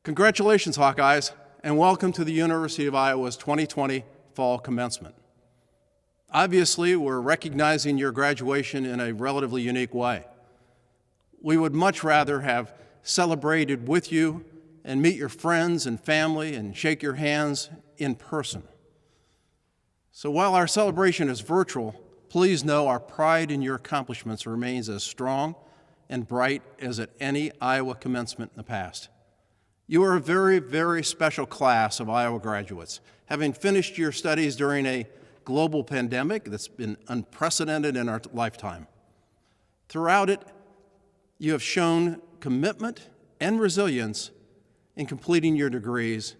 Congratulations, Hawkeyes, and welcome to the University of Iowa's 2020 Fall Commencement. Obviously, we're recognizing your graduation in a relatively unique way. We would much rather have celebrated with you and meet your friends and family and shake your hands in person. So while our celebration is virtual, please know our pride in your accomplishments remains as strong and bright as at any Iowa commencement in the past. You are a very, very special class of Iowa graduates, having finished your studies during a global pandemic that's been unprecedented in our lifetime. Throughout it, you have shown commitment and resilience in completing your degrees,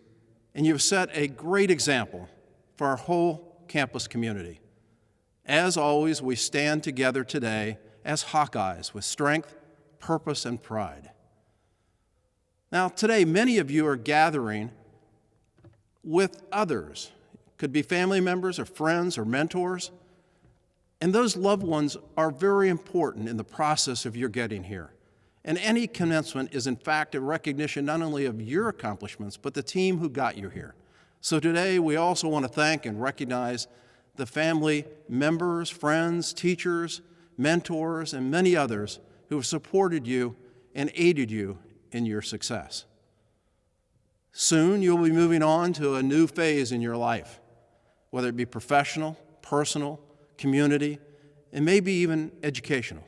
and you've set a great example for our whole campus community. As always, we stand together today as Hawkeyes with strength, purpose, and pride. Now, today, many of you are gathering with others. Could be family members or friends or mentors. And those loved ones are very important in the process of your getting here. And any commencement is, in fact, a recognition not only of your accomplishments, but the team who got you here. So today, we also want to thank and recognize the family members, friends, teachers, mentors, and many others who have supported you and aided you in your success. Soon, you'll be moving on to a new phase in your life, whether it be professional, personal, community, and maybe even educational.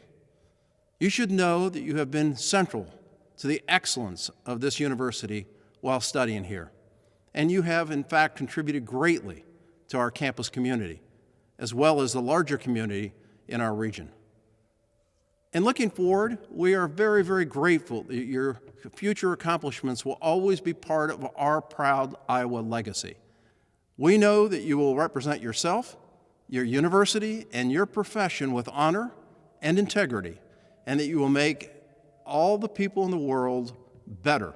You should know that you have been central to the excellence of this university while studying here, and you have, in fact, contributed greatly to our campus community, as well as the larger community in our region. And looking forward, we are very, very grateful that your future accomplishments will always be part of our proud Iowa legacy. We know that you will represent yourself, your university, and your profession with honor and integrity, and that you will make all the people in the world better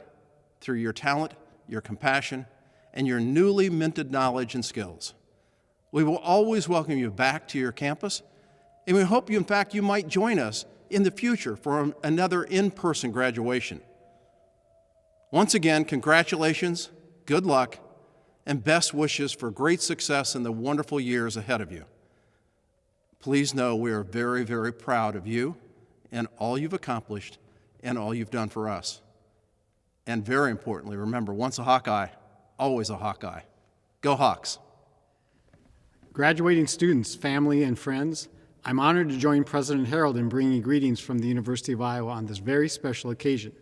through your talent, your compassion, and your newly minted knowledge and skills. We will always welcome you back to your campus, and we hope in fact, you might join us in the future for another in-person graduation. Once again, congratulations, good luck, and best wishes for great success in the wonderful years ahead of you. Please know we are very, very proud of you and all you've accomplished and all you've done for us. And very importantly, remember, once a Hawkeye, always a Hawkeye. Go Hawks. Graduating students, family, and friends, I'm honored to join President Harold in bringing greetings from the University of Iowa on this very special occasion.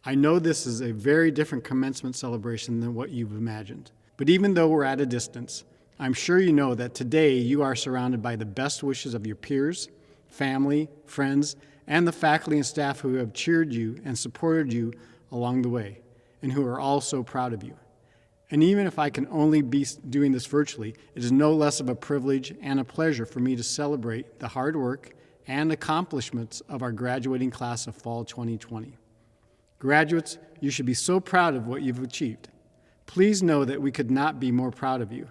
I know this is a very different commencement celebration than what you've imagined. But even though we're at a distance, I'm sure you know that today you are surrounded by the best wishes of your peers, family, friends, and the faculty and staff who have cheered you and supported you along the way, and who are all so proud of you. And even if I can only be doing this virtually, it is no less of a privilege and a pleasure for me to celebrate the hard work and accomplishments of our graduating class of fall 2020. Graduates, you should be so proud of what you've achieved. Please know that we could not be more proud of you.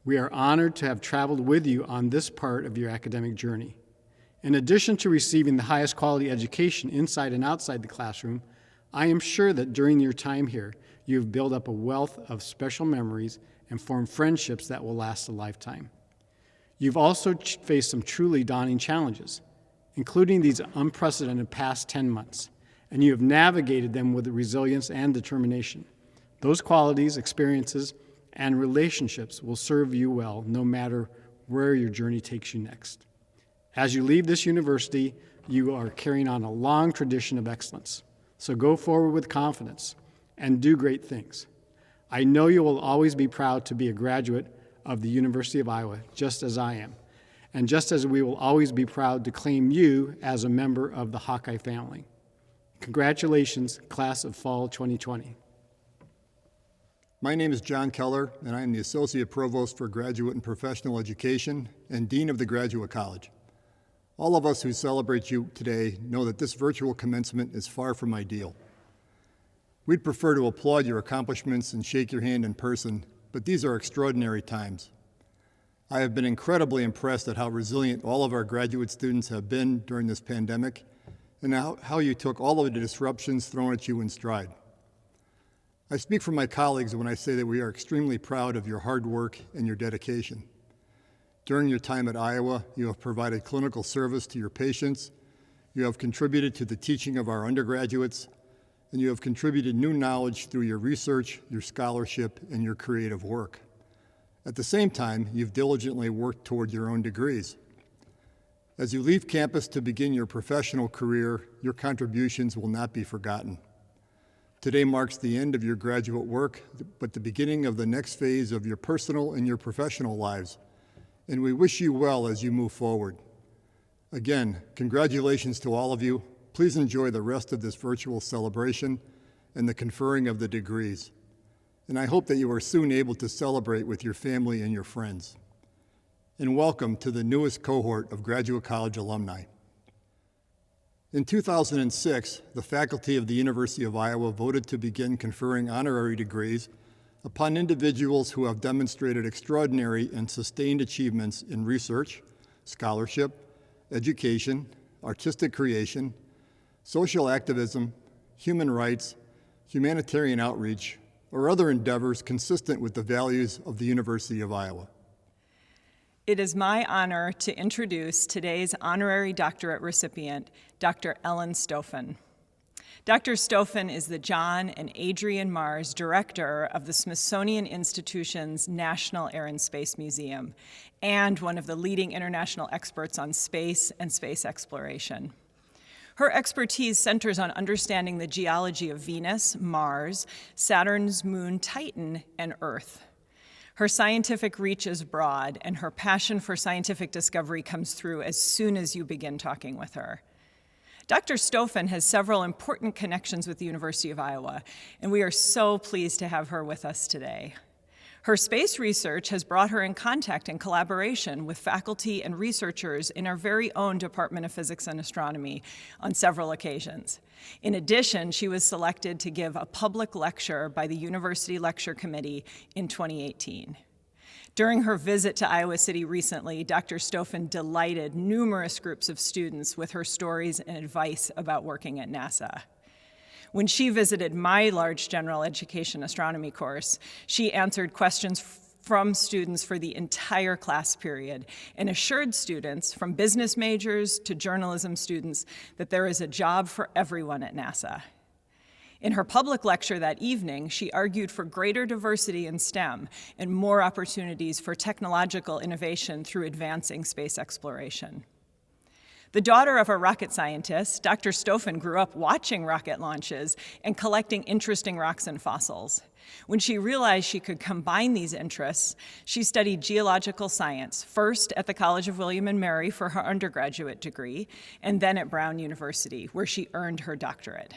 We are honored to have traveled with you on this part of your academic journey. In addition to receiving the highest quality education inside and outside the classroom, I am sure that during your time here, you have built up a wealth of special memories and formed friendships that will last a lifetime. You've also faced some truly daunting challenges, including these unprecedented past 10 months, and you have navigated them with resilience and determination. Those qualities, experiences, and relationships will serve you well no matter where your journey takes you next. As you leave this university, you are carrying on a long tradition of excellence. So go forward with confidence and do great things. I know you will always be proud to be a graduate of the University of Iowa, just as I am, and just as we will always be proud to claim you as a member of the Hawkeye family. Congratulations, class of fall 2020. My name is John Keller, and I am the Associate Provost for Graduate and Professional Education and Dean of the Graduate College. All of us who celebrate you today know that this virtual commencement is far from ideal. We'd prefer to applaud your accomplishments and shake your hand in person, but these are extraordinary times. I have been incredibly impressed at how resilient all of our graduate students have been during this pandemic and how you took all of the disruptions thrown at you in stride. I speak for my colleagues when I say that we are extremely proud of your hard work and your dedication. During your time at Iowa, you have provided clinical service to your patients, you have contributed to the teaching of our undergraduates, and you have contributed new knowledge through your research, your scholarship, and your creative work. At the same time, you've diligently worked toward your own degrees. As you leave campus to begin your professional career, your contributions will not be forgotten. Today marks the end of your graduate work, but the beginning of the next phase of your personal and your professional lives, and we wish you well as you move forward. Again, congratulations to all of you. Please enjoy the rest of this virtual celebration and the conferring of the degrees. And I hope that you are soon able to celebrate with your family and your friends. And welcome to the newest cohort of Graduate College alumni. In 2006, the faculty of the University of Iowa voted to begin conferring honorary degrees upon individuals who have demonstrated extraordinary and sustained achievements in research, scholarship, education, artistic creation, social activism, human rights, humanitarian outreach, or other endeavors consistent with the values of the University of Iowa. It is my honor to introduce today's honorary doctorate recipient, Dr. Ellen Stoffen. Dr. Stoffen is the John and Adrienne Mars Director of the Smithsonian Institution's National Air and Space Museum, and one of the leading international experts on space and space exploration. Her expertise centers on understanding the geology of Venus, Mars, Saturn's moon Titan, and Earth. Her scientific reach is broad, and her passion for scientific discovery comes through as soon as you begin talking with her. Dr. Stoffen has several important connections with the University of Iowa, and we are so pleased to have her with us today. Her space research has brought her in contact and collaboration with faculty and researchers in our very own Department of Physics and Astronomy on several occasions. In addition, she was selected to give a public lecture by the University Lecture Committee in 2018. During her visit to Iowa City recently, Dr. Stoffen delighted numerous groups of students with her stories and advice about working at NASA. When she visited my large general education astronomy course, she answered questions from students for the entire class period and assured students, from business majors to journalism students, that there is a job for everyone at NASA. In her public lecture that evening, she argued for greater diversity in STEM and more opportunities for technological innovation through advancing space exploration. The daughter of a rocket scientist, Dr. Stoffen grew up watching rocket launches and collecting interesting rocks and fossils. When she realized she could combine these interests, she studied geological science, first at the College of William and Mary for her undergraduate degree, and then at Brown University, where she earned her doctorate.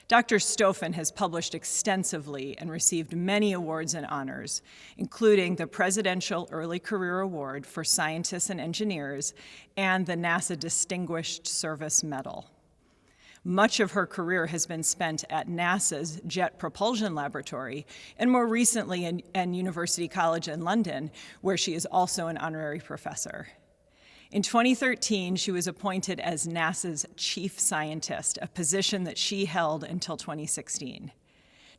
Dr. Stoffen has published extensively and received many awards and honors, including the Presidential Early Career Award for Scientists and Engineers and the NASA Distinguished Service Medal. Much of her career has been spent at NASA's Jet Propulsion Laboratory, and more recently in University College in London, where she is also an honorary professor. In 2013, she was appointed as NASA's chief scientist, a position that she held until 2016.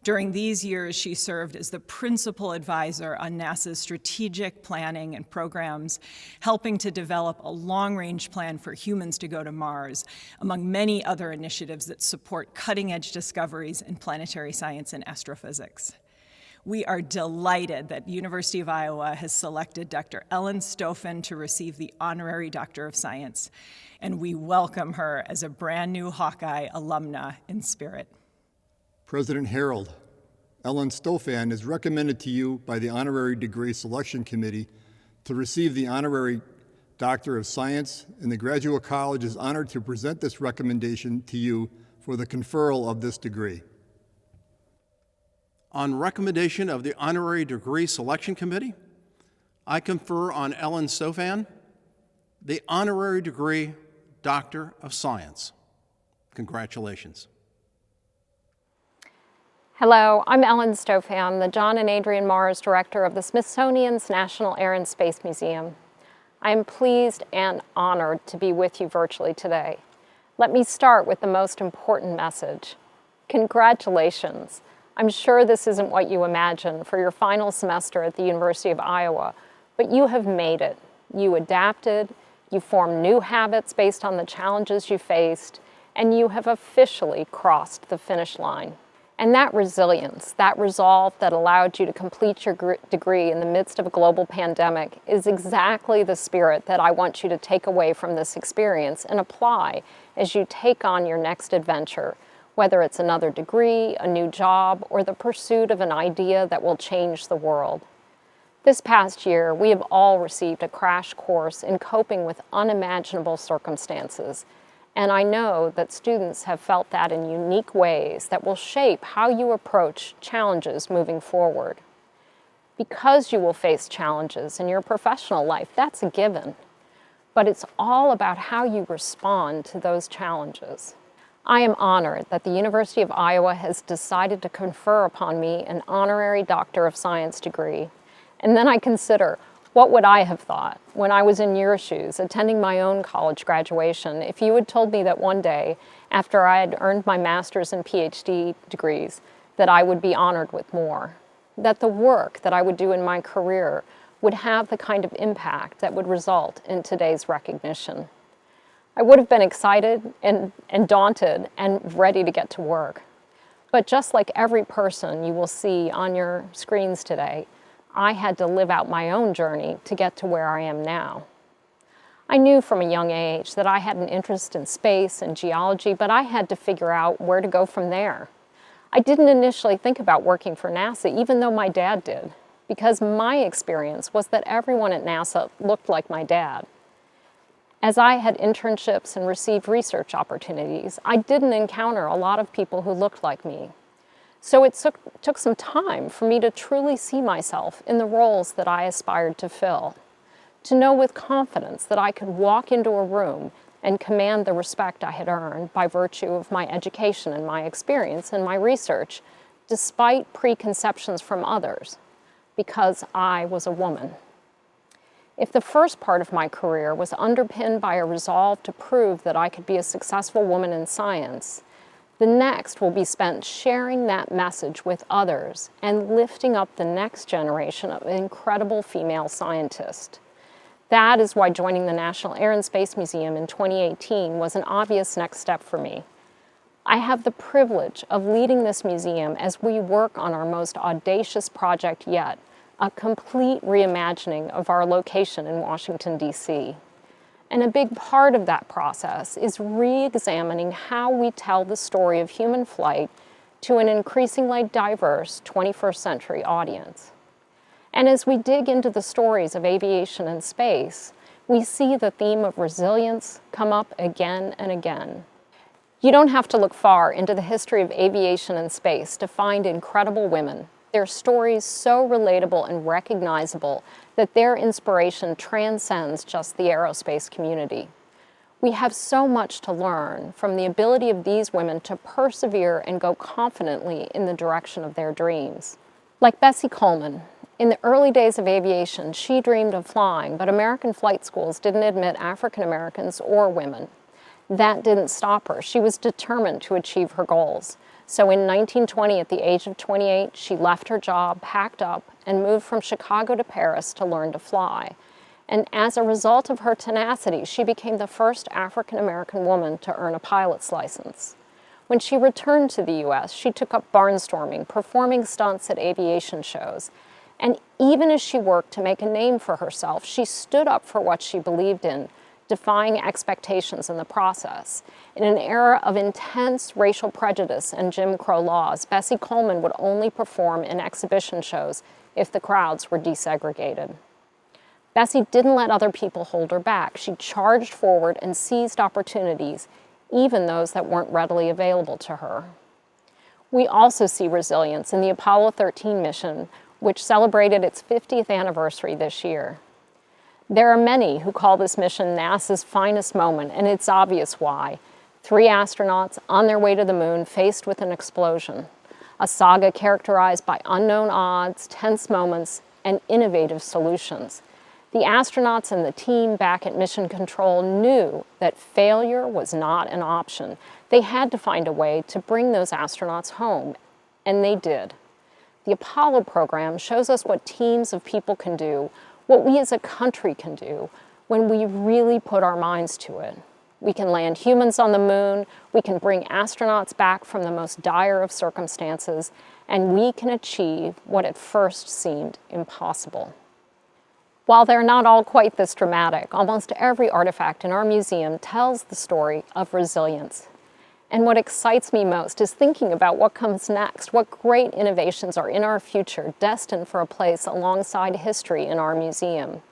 During these years, she served as the principal advisor on NASA's strategic planning and programs, helping to develop a long-range plan for humans to go to Mars, among many other initiatives that support cutting-edge discoveries in planetary science and astrophysics. We are delighted that the University of Iowa has selected Dr. Ellen Stoffen to receive the Honorary Doctor of Science, and we welcome her as a brand new Hawkeye alumna in spirit. President Harold, Ellen Stoffen is recommended to you by the Honorary Degree Selection Committee to receive the Honorary Doctor of Science, and the Graduate College is honored to present this recommendation to you for the conferral of this degree. On recommendation of the Honorary Degree Selection Committee, I confer on Ellen Stoffen the Honorary Degree Doctor of Science. Congratulations. Hello, I'm Ellen Stoffen, the John and Adrienne Mars Director of the Smithsonian's National Air and Space Museum. I am pleased and honored to be with you virtually today. Let me start with the most important message. Congratulations I'm sure this isn't what you imagined for your final semester at the University of Iowa, but you have made it. You adapted, you formed new habits based on the challenges you faced, and you have officially crossed the finish line. And that resilience, that resolve that allowed you to complete your degree in the midst of a global pandemic is exactly the spirit that I want you to take away from this experience and apply as you take on your next adventure, whether it's another degree, a new job, or the pursuit of an idea that will change the world. This past year, we have all received a crash course in coping with unimaginable circumstances. And I know that students have felt that in unique ways that will shape how you approach challenges moving forward. Because you will face challenges in your professional life, that's a given. But it's all about how you respond to those challenges. I am honored that the University of Iowa has decided to confer upon me an honorary Doctor of Science degree. And then I consider, what would I have thought when I was in your shoes, attending my own college graduation, if you had told me that one day, after I had earned my master's and PhD degrees, that I would be honored with more, that the work that I would do in my career would have the kind of impact that would result in today's recognition. I would have been excited and daunted and ready to get to work. But just like every person you will see on your screens today, I had to live out my own journey to get to where I am now. I knew from a young age that I had an interest in space and geology, but I had to figure out where to go from there. I didn't initially think about working for NASA, even though my dad did, because my experience was that everyone at NASA looked like my dad. As I had internships and received research opportunities, I didn't encounter a lot of people who looked like me. So it took some time for me to truly see myself in the roles that I aspired to fill, to know with confidence that I could walk into a room and command the respect I had earned by virtue of my education and my experience and my research, despite preconceptions from others, because I was a woman. If the first part of my career was underpinned by a resolve to prove that I could be a successful woman in science, the next will be spent sharing that message with others and lifting up the next generation of incredible female scientists. That is why joining the National Air and Space Museum in 2018 was an obvious next step for me. I have the privilege of leading this museum as we work on our most audacious project yet, a complete reimagining of our location in Washington, D.C. And a big part of that process is re-examining how we tell the story of human flight to an increasingly diverse 21st century audience. And as we dig into the stories of aviation and space, we see the theme of resilience come up again and again. You don't have to look far into the history of aviation and space to find incredible women, their stories so relatable and recognizable that their inspiration transcends just the aerospace community. We have so much to learn from the ability of these women to persevere and go confidently in the direction of their dreams. Like Bessie Coleman, in the early days of aviation, she dreamed of flying, but American flight schools didn't admit African Americans or women. That didn't stop her. She was determined to achieve her goals. So in 1920, at the age of 28, she left her job, packed up, and moved from Chicago to Paris to learn to fly. And as a result of her tenacity, she became the first African-American woman to earn a pilot's license. When she returned to the U.S., she took up barnstorming, performing stunts at aviation shows. And even as she worked to make a name for herself, she stood up for what she believed in, defying expectations in the process. In an era of intense racial prejudice and Jim Crow laws, Bessie Coleman would only perform in exhibition shows if the crowds were desegregated. Bessie didn't let other people hold her back. She charged forward and seized opportunities, even those that weren't readily available to her. We also see resilience in the Apollo 13 mission, which celebrated its 50th anniversary this year. There are many who call this mission NASA's finest moment, and it's obvious why. 3 astronauts on their way to the moon faced with an explosion. A saga characterized by unknown odds, tense moments, and innovative solutions. The astronauts and the team back at Mission Control knew that failure was not an option. They had to find a way to bring those astronauts home. and they did. The Apollo program shows us what teams of people can do, what we as a country can do when we really put our minds to it. We can land humans on the moon, we can bring astronauts back from the most dire of circumstances, and we can achieve what at first seemed impossible. While they're not all quite this dramatic, almost every artifact in our museum tells the story of resilience. And what excites me most is thinking about what comes next, what great innovations are in our future, destined for a place alongside history in our museum.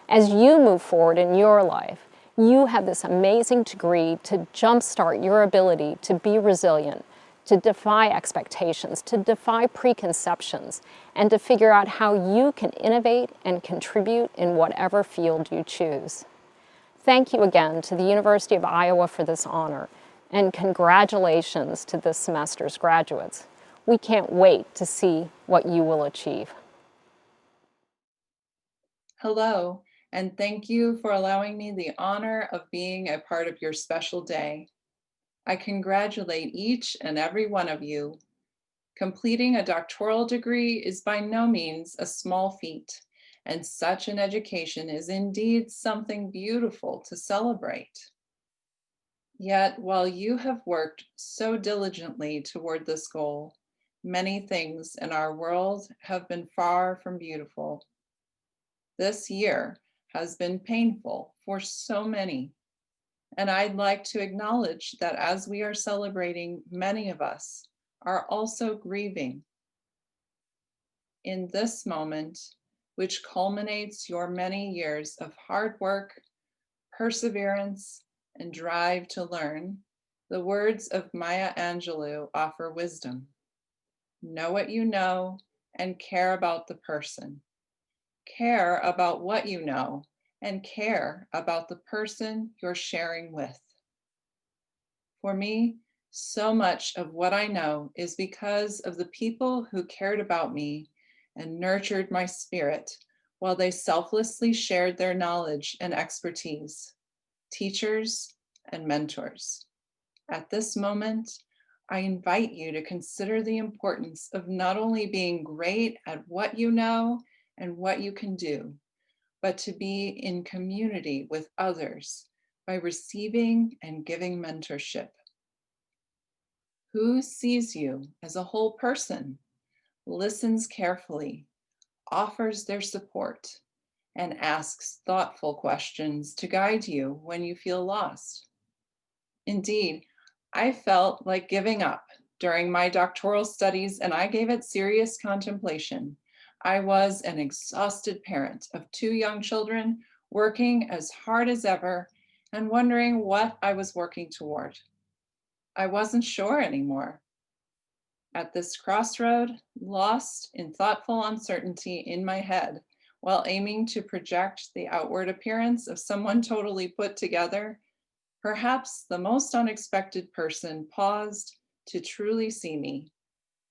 As you move forward in your life, you have this amazing degree to jumpstart your ability to be resilient, to defy expectations, to defy preconceptions, and to figure out how you can innovate and contribute in whatever field you choose. Thank you again to the University of Iowa for this honor, and congratulations to this semester's graduates. We can't wait to see what you will achieve. Hello, and thank you for allowing me the honor of being a part of your special day. I congratulate each and every one of you. Completing a doctoral degree is by no means a small feat, and such an education is indeed something beautiful to celebrate. Yet, while you have worked so diligently toward this goal, many things in our world have been far from beautiful. This year has been painful for so many. And I'd like to acknowledge that as we are celebrating, many of us are also grieving. In this moment, which culminates your many years of hard work, perseverance, and drive to learn, the words of Maya Angelou offer wisdom. Know what you know and care about the person. Care about what you know and care about the person you're sharing with. For me, so much of what I know is because of the people who cared about me and nurtured my spirit while they selflessly shared their knowledge and expertise, teachers and mentors. At this moment, I invite you to consider the importance of not only being great at what you know and what you can do, but to be in community with others by receiving and giving mentorship. Who sees you as a whole person, listens carefully, offers their support, and asks thoughtful questions to guide you when you feel lost. Indeed, I felt like giving up during my doctoral studies, and I gave it serious contemplation. I was an exhausted parent of 2 young children, working as hard as ever and wondering what I was working toward. I wasn't sure anymore. At this crossroad, lost in thoughtful uncertainty in my head, while aiming to project the outward appearance of someone totally put together, perhaps the most unexpected person paused to truly see me,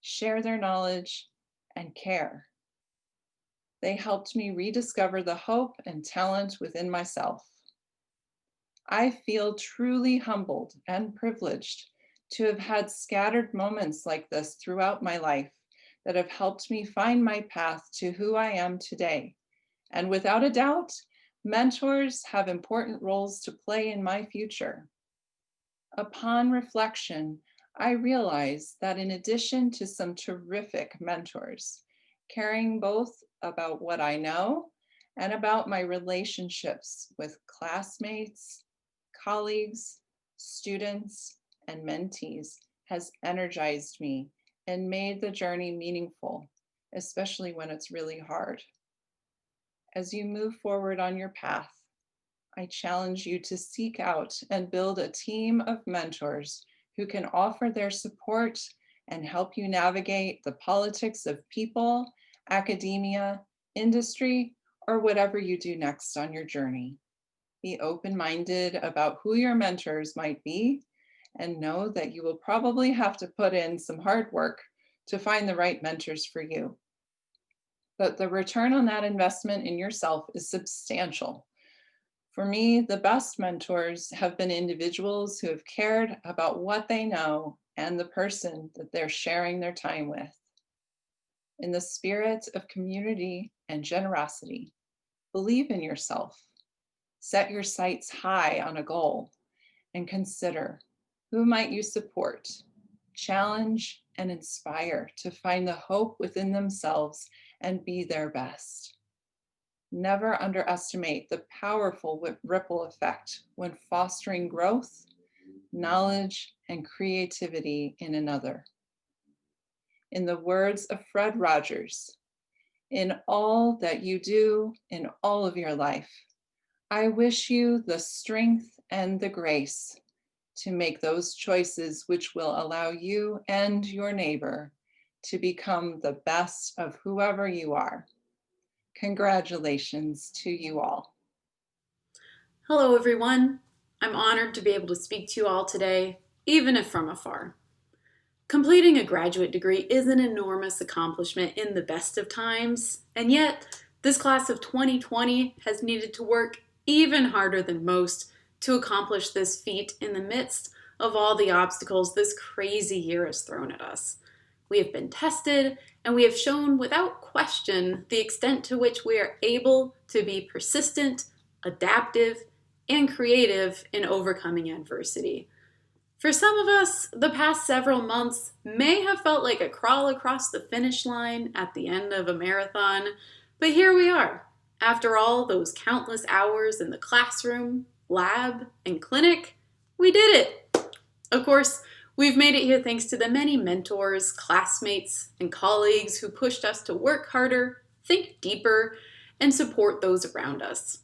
share their knowledge, and care. They helped me rediscover the hope and talent within myself. I feel truly humbled and privileged to have had scattered moments like this throughout my life that have helped me find my path to who I am today. And without a doubt, mentors have important roles to play in my future. Upon reflection, I realize that in addition to some terrific mentors, caring both about what I know and about my relationships with classmates, colleagues, students, and mentees has energized me and made the journey meaningful, especially when it's really hard. As you move forward on your path, I challenge you to seek out and build a team of mentors who can offer their support and help you navigate the politics of people, academia, industry, or whatever you do next on your journey. Be open-minded about who your mentors might be and know that you will probably have to put in some hard work to find the right mentors for you. But the return on that investment in yourself is substantial. For me, the best mentors have been individuals who have cared about what they know and the person that they're sharing their time with. In the spirit of community and generosity, believe in yourself. Set your sights high on a goal and consider who might you support, challenge, and inspire to find the hope within themselves and be their best. Never underestimate the powerful ripple effect when fostering growth, knowledge, and creativity in another. In the words of Fred Rogers, in all that you do in all of your life, I wish you the strength and the grace to make those choices which will allow you and your neighbor to become the best of whoever you are. Congratulations to you all. Hello, everyone. I'm honored to be able to speak to you all today, even if from afar. Completing a graduate degree is an enormous accomplishment in the best of times, and yet this class of 2020 has needed to work even harder than most to accomplish this feat in the midst of all the obstacles this crazy year has thrown at us. We have been tested, and we have shown without question the extent to which we are able to be persistent, adaptive, and creative in overcoming adversity. For some of us, the past several months may have felt like a crawl across the finish line at the end of a marathon, but here we are. After all those countless hours in the classroom, lab, and clinic, we did it. Of course, we've made it here thanks to the many mentors, classmates, and colleagues who pushed us to work harder, think deeper, and support those around us.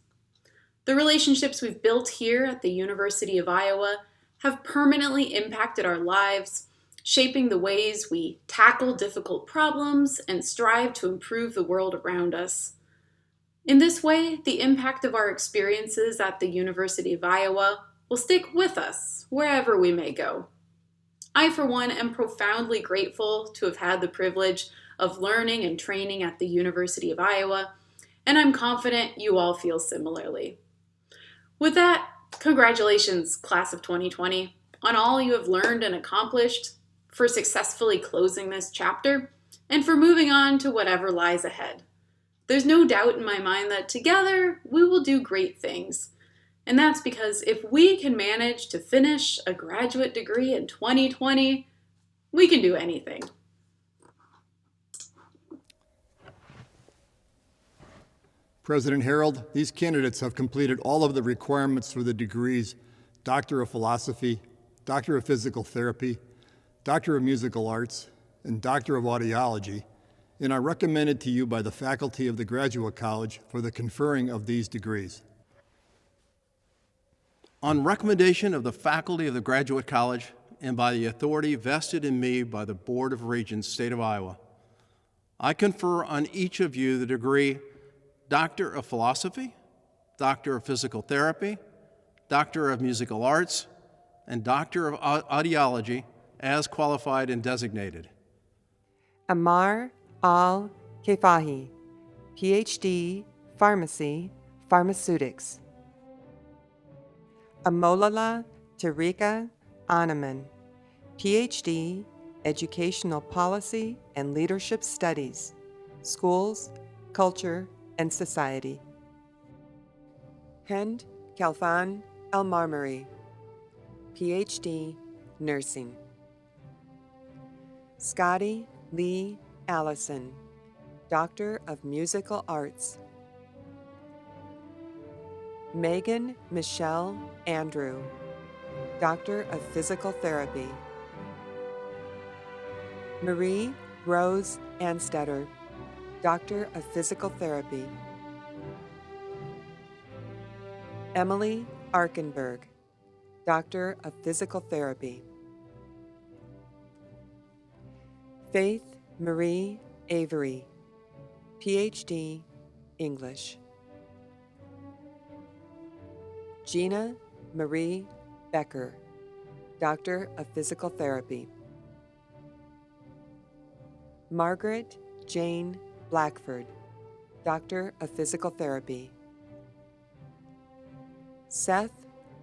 The relationships we've built here at the University of Iowa have permanently impacted our lives, shaping the ways we tackle difficult problems and strive to improve the world around us. In this way, the impact of our experiences at the University of Iowa will stick with us wherever we may go. I, for one, am profoundly grateful to have had the privilege of learning and training at the University of Iowa, and I'm confident you all feel similarly. With that, congratulations, class of 2020, on all you have learned and accomplished, for successfully closing this chapter, and for moving on to whatever lies ahead. There's no doubt in my mind that together we will do great things. And that's because if we can manage to finish a graduate degree in 2020, we can do anything. President Harold, these candidates have completed all of the requirements for the degrees Doctor of Philosophy, Doctor of Physical Therapy, Doctor of Musical Arts, and Doctor of Audiology, and are recommended to you by the faculty of the Graduate College for the conferring of these degrees. On recommendation of the faculty of the Graduate College and by the authority vested in me by the Board of Regents, State of Iowa, I confer on each of you the degree Doctor of Philosophy, Doctor of Physical Therapy, Doctor of Musical Arts, and Doctor of Audiology as qualified and designated. Amar Al-Kefahi, PhD, Pharmacy, Pharmaceutics. Amolala Tarika Anaman, PhD, Educational Policy and Leadership Studies, Schools, Culture, and Society. Hind Kalfan Al-Marmari, PhD, Nursing. Scotty Lee Allison, Doctor of Musical Arts. Megan Michelle Andrew, Doctor of Physical Therapy. Marie Rose Anstetter, Doctor of Physical Therapy. Emily Arkenberg, Doctor of Physical Therapy. Faith Marie Avery, PhD, English. Gina Marie Becker, Doctor of Physical Therapy. Margaret Jane Blackford, Doctor of Physical Therapy. Seth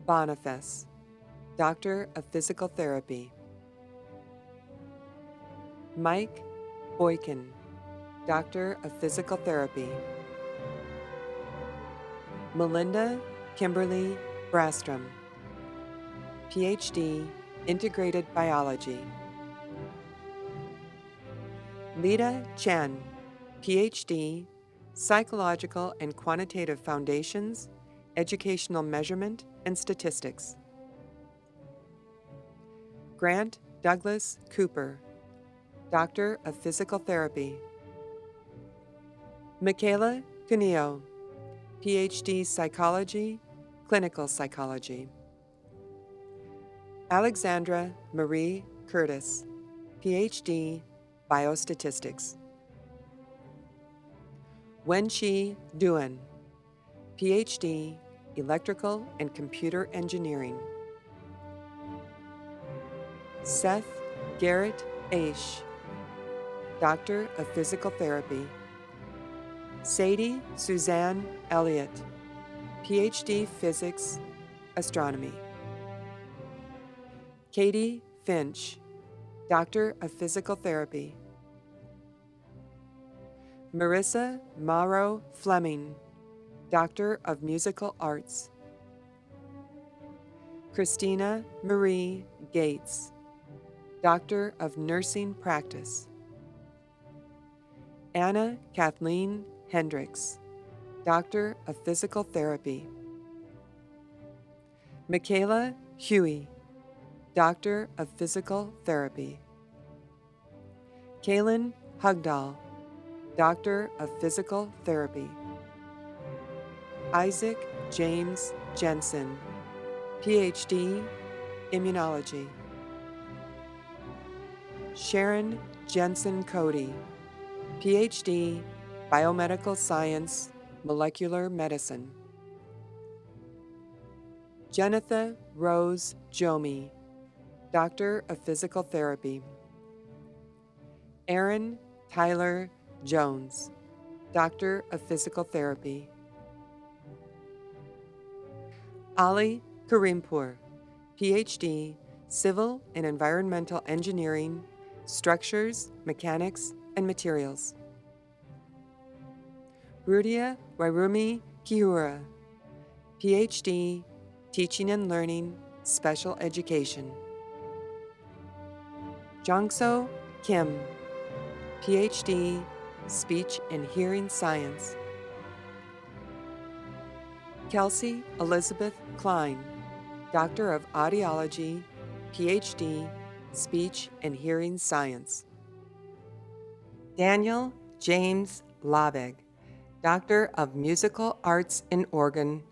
Boniface, Doctor of Physical Therapy. Mike Boykin, Doctor of Physical Therapy. Melinda Kimberly Brastrom, PhD, Integrated Biology. Lida Chen, PhD, Psychological and Quantitative Foundations, Educational Measurement and Statistics. Grant Douglas Cooper, Doctor of Physical Therapy. Michaela Cunillo, PhD Psychology, Clinical Psychology. Alexandra Marie Curtis, PhD Biostatistics. Wenqi Duan, PhD Electrical and Computer Engineering. Seth Garrett Aish, Doctor of Physical Therapy. Sadie Suzanne Elliott, PhD Physics, Astronomy. Katie Finch, Doctor of Physical Therapy. Marissa Morrow Fleming, Doctor of Musical Arts. Christina Marie Gates, Doctor of Nursing Practice. Anna Kathleen Hendricks, Doctor of Physical Therapy. Michaela Huey, Doctor of Physical Therapy. Kaylin Hugdahl, Doctor of Physical Therapy. Isaac James Jensen, PhD, Immunology. Sharon Jensen Cody, PhD, Biomedical Science, Molecular Medicine. Jennifer Rose Jomey, Doctor of Physical Therapy. Aaron Tyler Jones, Doctor of Physical Therapy. Ali Karimpour, PhD, Civil and Environmental Engineering, Structures, Mechanics, and Materials. Rudia Wairumi Kihura, PhD, Teaching and Learning, Special Education. Jongso Kim, PhD, Speech and Hearing Science. Kelsey Elizabeth Klein, Doctor of Audiology, PhD, Speech and Hearing Science. Daniel James Labeg, Doctor of Musical Arts in Organ.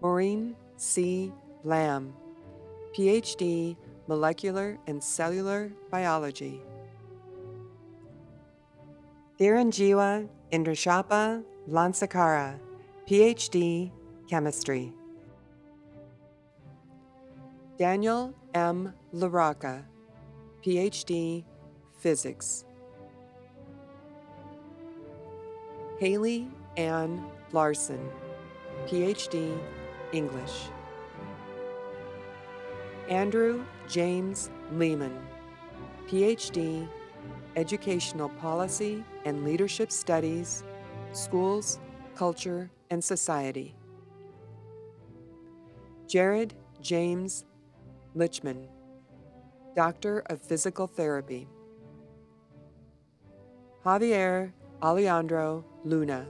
Maureen C. Lamb, PhD, Molecular and Cellular Biology. Dhiranjiwa Indrashapa Lansakara, PhD, Chemistry. Daniel M. LaRocca, PhD, Physics. Haley Ann Larson, PhD, English. Andrew James Lehman, PhD, Educational Policy and Leadership Studies, Schools, Culture, and Society. Jared James Lichman, Doctor of Physical Therapy. Javier Alejandro Luna,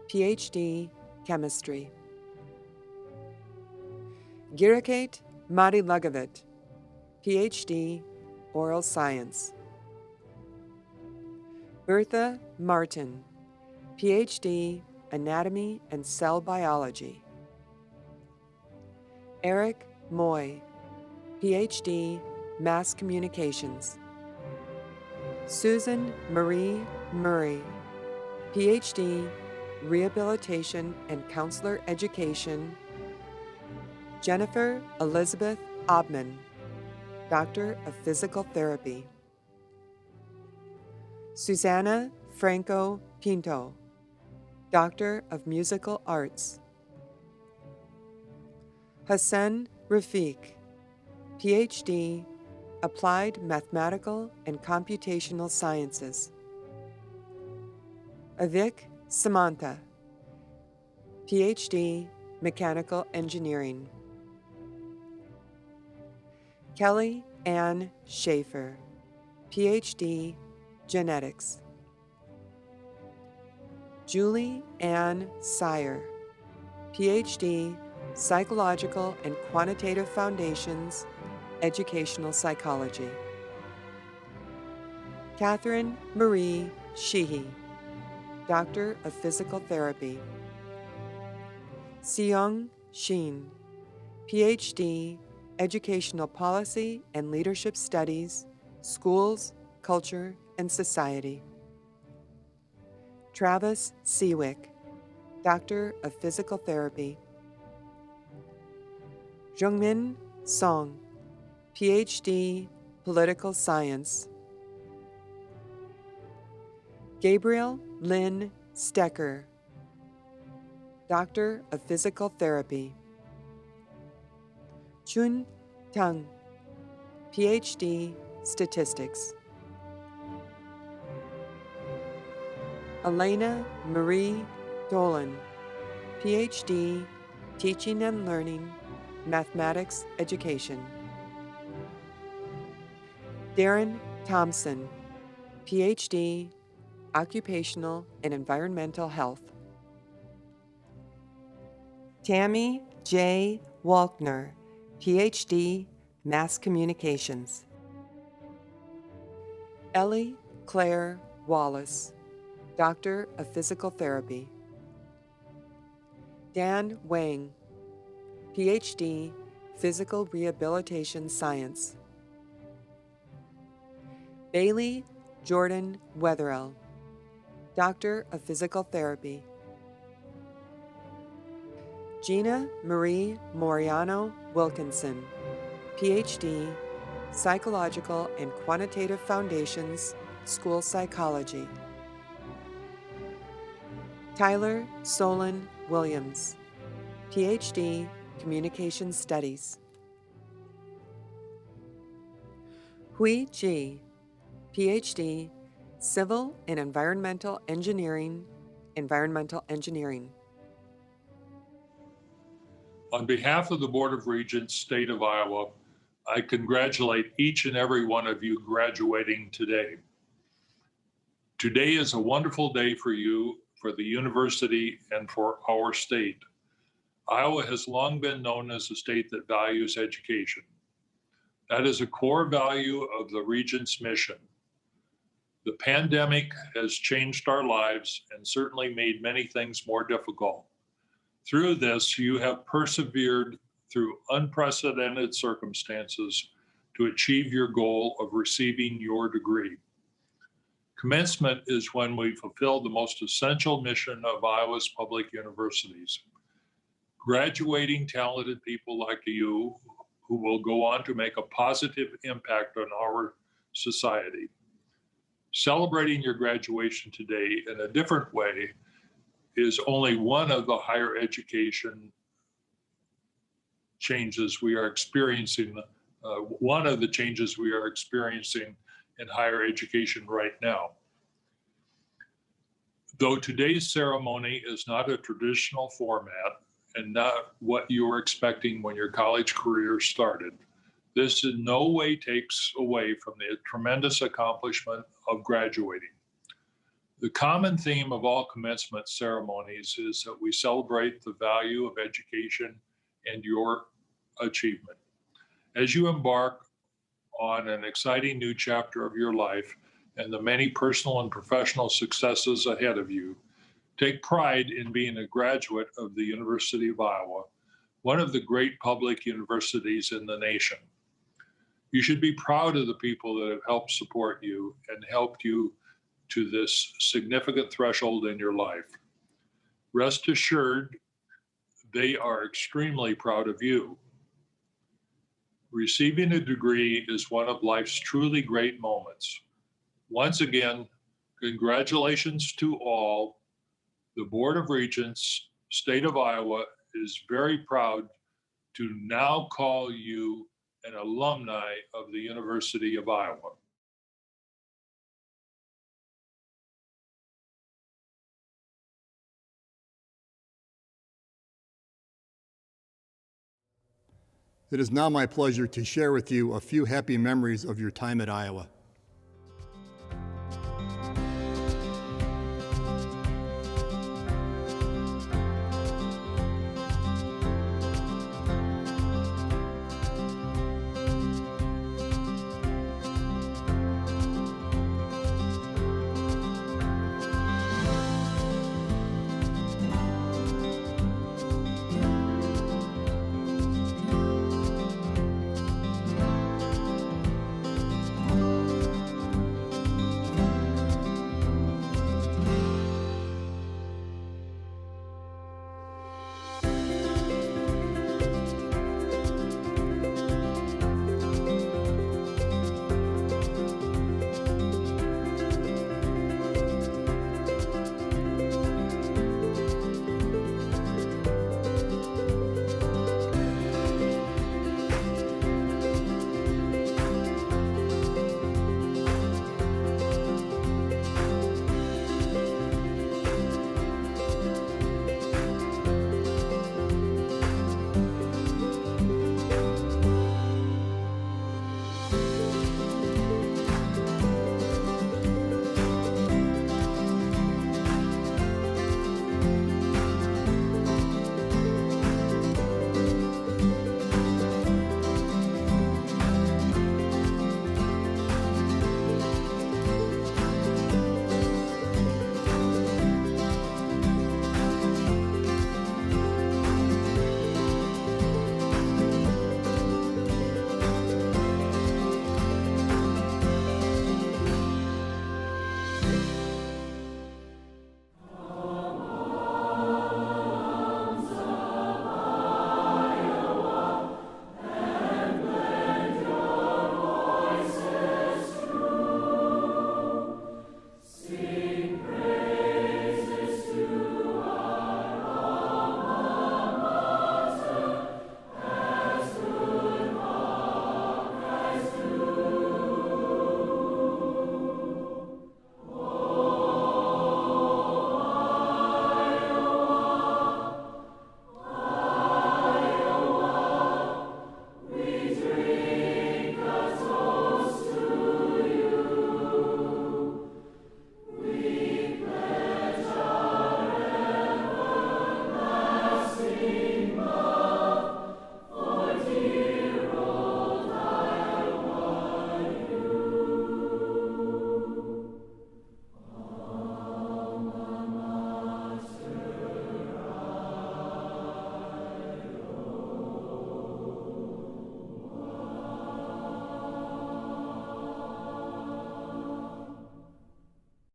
PhD, Chemistry. Giraket Madi Lugavit, PhD, Oral Science. Bertha Martin, PhD, Anatomy and Cell Biology. Eric Moy, PhD, Mass Communications. Susan Marie Murray, PhD, Rehabilitation and Counselor Education. Jennifer Elizabeth Obman, Doctor of Physical Therapy. Susanna Franco Pinto, Doctor of Musical Arts. Hassan Rafiq, PhD, Applied Mathematical and Computational Sciences. Avik Samantha, PhD, Mechanical Engineering. Kelly Ann Schaefer, PhD, Genetics. Julie Ann Sire, PhD, Psychological and Quantitative Foundations, Educational Psychology. Catherine Marie Sheehy, Doctor of Physical Therapy. Seong Shin, PhD, Educational Policy and Leadership Studies, Schools, Culture, and Society. Travis Seawick, Doctor of Physical Therapy. Jungmin Song, PhD, Political Science. Gabriel Lynn Stecker, Doctor of Physical Therapy. Chun Tang, PhD, Statistics. Elena Marie Dolan, PhD, Teaching and Learning, Mathematics Education. Darren Thompson, PhD, Occupational and Environmental Health. Tammy J. Walkner, PhD, Mass Communications. Ellie Claire Wallace, Doctor of Physical Therapy. Dan Wang, PhD, Physical Rehabilitation Science. Bailey Jordan Wetherell, Doctor of Physical Therapy. Gina Marie Moriano Wilkinson, PhD, Psychological and Quantitative Foundations, School Psychology. Tyler Solon Williams, PhD, Communication Studies. Hui Ji, PhD, Civil and Environmental Engineering, Environmental Engineering. On behalf of the Board of Regents, State of Iowa, I congratulate each and every one of you graduating today. Today is a wonderful day for you, for the university, and for our state. Iowa has long been known as a state that values education. That is a core value of the Regents' mission. The pandemic has changed our lives and certainly made many things more difficult. Through this, you have persevered through unprecedented circumstances to achieve your goal of receiving your degree. Commencement is when we fulfill the most essential mission of Iowa's public universities. Graduating talented people like you who will go on to make a positive impact on our society. Celebrating your graduation today in a different way is only one of the higher education changes we are experiencing, one of the changes we are experiencing in higher education right now. Though today's ceremony is not a traditional format and not what you were expecting when your college career started, this in no way takes away from the tremendous accomplishment of graduating. The common theme of all commencement ceremonies is that we celebrate the value of education and your achievement. As you embark on an exciting new chapter of your life and the many personal and professional successes ahead of you, take pride in being a graduate of the University of Iowa, one of the great public universities in the nation. You should be proud of the people that have helped support you and helped you to this significant threshold in your life. Rest assured, they are extremely proud of you. Receiving a degree is one of life's truly great moments. Once again, congratulations to all. The Board of Regents, State of Iowa, is very proud to now call you and alumni of the University of Iowa. It is now my pleasure to share with you a few happy memories of your time at Iowa.